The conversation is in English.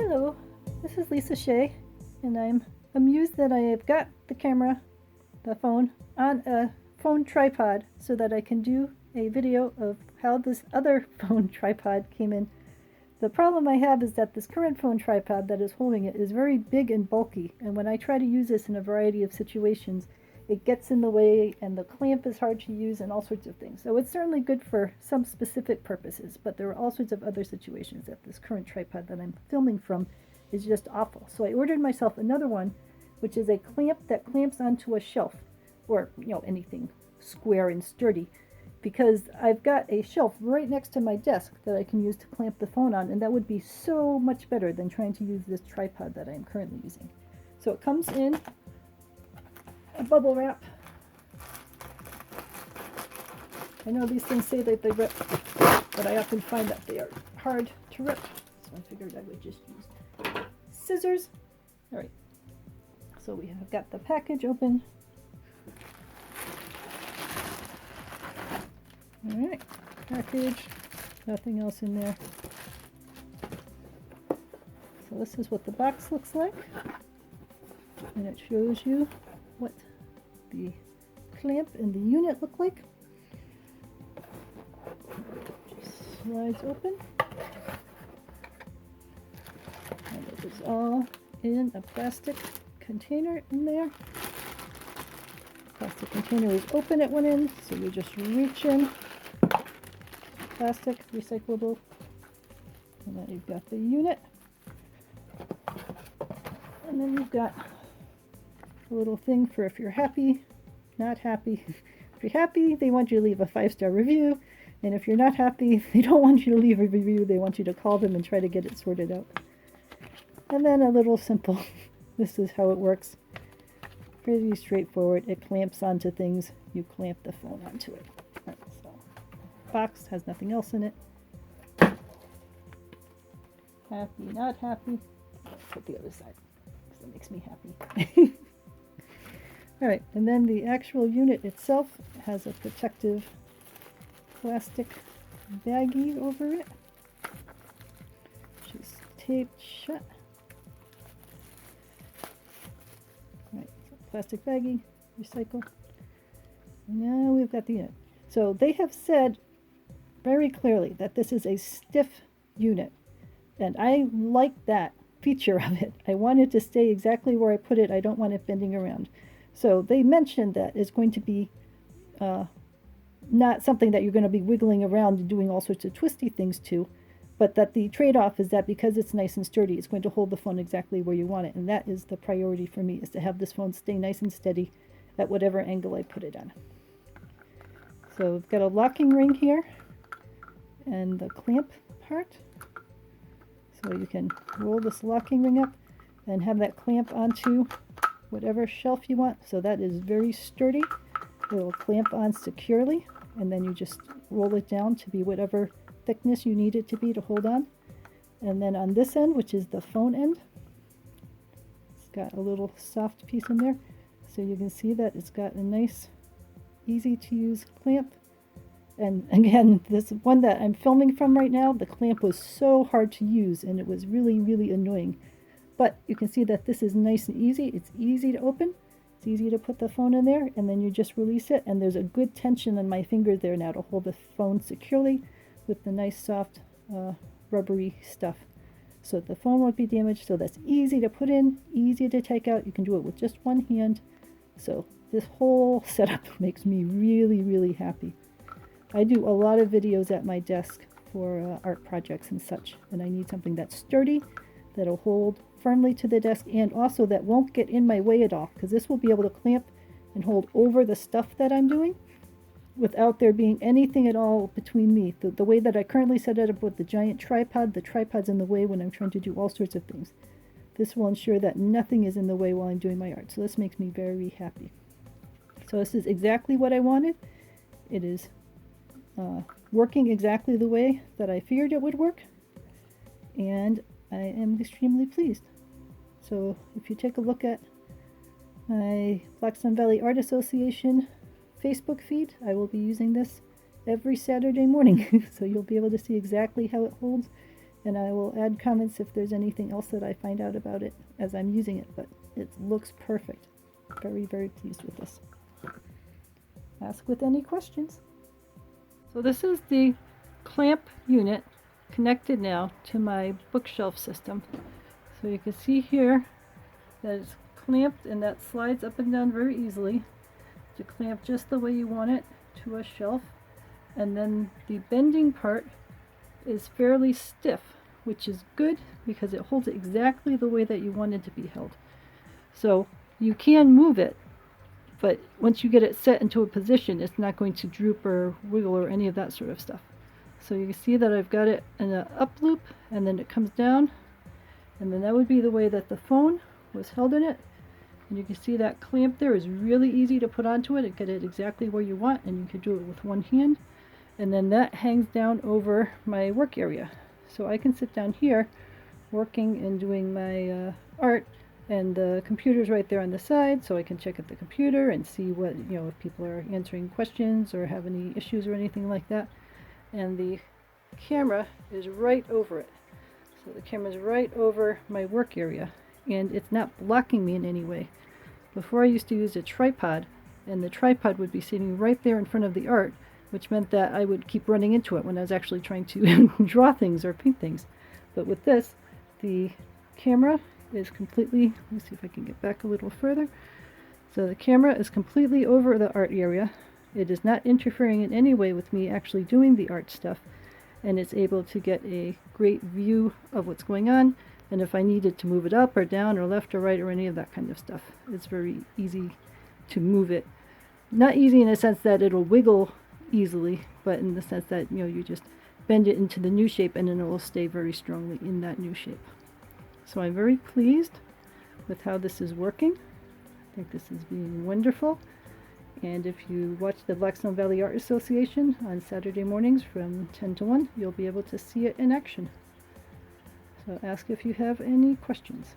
Hello, this is Lisa Shea, and I'm amused that I have got the camera, the phone, on a phone tripod so that I can do a video of how this other phone tripod came in. The problem I have is that this current phone tripod that is holding it is very big and bulky, and when I try to use this in a variety of situations, it gets in the way and the clamp is hard to use and all sorts of things. So it's certainly good for some specific purposes, but there are all sorts of other situations that this current tripod that I'm filming from is just awful. So I ordered myself another one, which is a clamp that clamps onto a shelf, or anything square and sturdy, because I've got a shelf right next to my desk that I can use to clamp the phone on, and that would be so much better than trying to use this tripod that I'm currently using. So it comes in a bubble wrap. I know these things say that they rip, but I often find that they are hard to rip, so I figured I would just use scissors. All right, so we have got the package open. All right, package, nothing else in there. So this is what the box looks like, and it shows you what the clamp and the unit look like. Just slides open, and it is all in a plastic container in there. Plastic container is open at one end, so you just reach in, plastic, recyclable, and then you've got the unit, and then you've got a little thing for if you're happy, not happy. If you're happy, they want you to leave a 5-star review, and if you're not happy, they don't want you to leave a review, they want you to call them and try to get it sorted out. And then a little simple, this is how it works. Pretty straightforward. It clamps onto things, you clamp the phone onto it. Right, so box has nothing else in it. Happy, not happy. Let's put the other side because it makes me happy. All right, and then the actual unit itself has a protective plastic baggie over it, which is taped shut. All right, so plastic baggie, recycle. Now we've got the unit. So they have said very clearly that this is a stiff unit, and I like that feature of it. I want it to stay exactly where I put it. I don't want it bending around. So they mentioned that it's going to be not something that you're going to be wiggling around and doing all sorts of twisty things to, but that the trade-off is that because it's nice and sturdy, it's going to hold the phone exactly where you want it. And that is the priority for me, is to have this phone stay nice and steady at whatever angle I put it on. So we've got a locking ring here and the clamp part. So you can roll this locking ring up and have that clamp onto whatever shelf you want. So that is very sturdy. It will clamp on securely, and then you just roll it down to be whatever thickness you need it to be to hold on. And then on this end, which is the phone end, it's got a little soft piece in there. So you can see that it's got a nice, easy to use clamp. And again, this one that I'm filming from right now, the clamp was so hard to use and it was really, really annoying. But you can see that this is nice and easy. It's easy to open. It's easy to put the phone in there, and then you just release it, and there's a good tension in my fingers there now to hold the phone securely with the nice soft rubbery stuff, so that the phone won't be damaged. So that's easy to put in, easy to take out. You can do it with just one hand. So this whole setup makes me really, really happy. I do a lot of videos at my desk for art projects and such, and I need something that's sturdy, that'll hold firmly to the desk, and also that won't get in my way at all, because this will be able to clamp and hold over the stuff that I'm doing without there being anything at all between me. The way that I currently set it up with the giant tripod, the tripod's in the way when I'm trying to do all sorts of things. This will ensure that nothing is in the way while I'm doing my art. So this makes me very happy. So this is exactly what I wanted. It is working exactly the way that I feared it would work, and I am extremely pleased. So if you take a look at my Blackstone Valley Art Association Facebook feed, I will be using this every Saturday morning. So you'll be able to see exactly how it holds and I will add comments if there's anything else that I find out about it as I'm using it, but it looks perfect. Very, very pleased with this. Ask with any questions. So this is the clamp unit connected now to my bookshelf system. So you can see here that it's clamped, and that slides up and down very easily to clamp just the way you want it to a shelf. And then the bending part is fairly stiff, which is good because it holds it exactly the way that you want it to be held. So you can move it, but once you get it set into a position, it's not going to droop or wiggle or any of that sort of stuff. So you can see that I've got it in an up loop, and then it comes down, and then that would be the way that the phone was held in it. And you can see that clamp there is really easy to put onto it and get it exactly where you want, and you can do it with one hand. And then that hangs down over my work area. So I can sit down here working and doing my art, and the computer's right there on the side, so I can check at the computer and see what, if people are answering questions or have any issues or anything like that. And the camera is right over it. So the camera's right over my work area, and it's not blocking me in any way. Before I used to use a tripod, and the tripod would be sitting right there in front of the art, which meant that I would keep running into it when I was actually trying to draw things or paint things. But with this, the camera is completely, let me see if I can get back a little further. So the camera is completely over the art area. It is not interfering in any way with me actually doing the art stuff, and it's able to get a great view of what's going on. And if I needed to move it up or down or left or right or any of that kind of stuff, it's very easy to move it. Not easy in a sense that it'll wiggle easily, but in the sense that you just bend it into the new shape, and then it will stay very strongly in that new shape. So I'm very pleased with how this is working. I think this is being wonderful. And if you watch the Blackstone Valley Art Association on Saturday mornings from 10 to 1, you'll be able to see it in action. So ask if you have any questions.